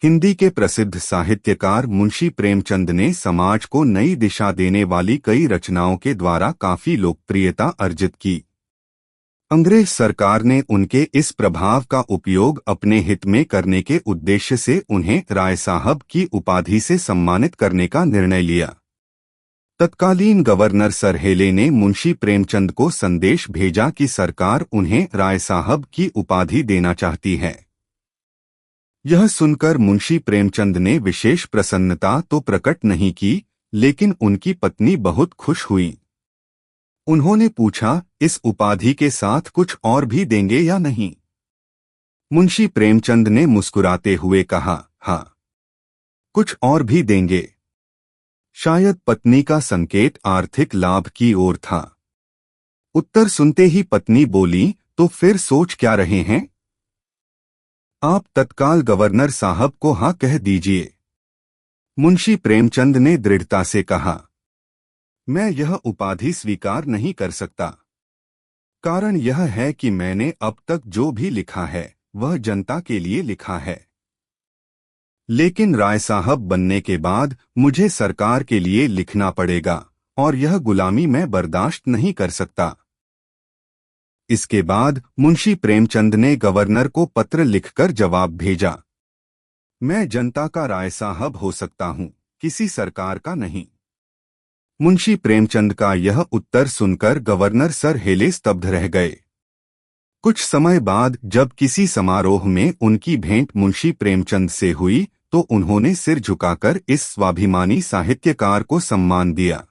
हिंदी के प्रसिद्ध साहित्यकार मुंशी प्रेमचंद ने समाज को नई दिशा देने वाली कई रचनाओं के द्वारा काफी लोकप्रियता अर्जित की। अंग्रेज सरकार ने उनके इस प्रभाव का उपयोग अपने हित में करने के उद्देश्य से उन्हें राय साहब की उपाधि से सम्मानित करने का निर्णय लिया। तत्कालीन गवर्नर सर हेले ने मुंशी प्रेमचंद को संदेश भेजा कि सरकार उन्हें राय साहब की उपाधि देना चाहती है। यह सुनकर मुंशी प्रेमचंद ने विशेष प्रसन्नता तो प्रकट नहीं की, लेकिन उनकी पत्नी बहुत खुश हुई। उन्होंने पूछा, इस उपाधि के साथ कुछ और भी देंगे या नहीं? मुंशी प्रेमचंद ने मुस्कुराते हुए कहा, हाँ, कुछ और भी देंगे। शायद पत्नी का संकेत आर्थिक लाभ की ओर था। उत्तर सुनते ही पत्नी बोली, तो फिर सोच क्या रहे हैं? आप तत्काल गवर्नर साहब को हाँ कह दीजिए। मुंशी प्रेमचंद ने दृढ़ता से कहा, मैं यह उपाधि स्वीकार नहीं कर सकता। कारण यह है कि मैंने अब तक जो भी लिखा है वह जनता के लिए लिखा है, लेकिन राय साहब बनने के बाद मुझे सरकार के लिए लिखना पड़ेगा और यह गुलामी मैं बर्दाश्त नहीं कर सकता। इसके बाद मुंशी प्रेमचंद ने गवर्नर को पत्र लिखकर जवाब भेजा, मैं जनता का राय साहब हो सकता हूं, किसी सरकार का नहीं। मुंशी प्रेमचंद का यह उत्तर सुनकर गवर्नर सर हेले स्तब्ध रह गए। कुछ समय बाद जब किसी समारोह में उनकी भेंट मुंशी प्रेमचंद से हुई तो उन्होंने सिर झुकाकर इस स्वाभिमानी साहित्यकार को सम्मान दिया।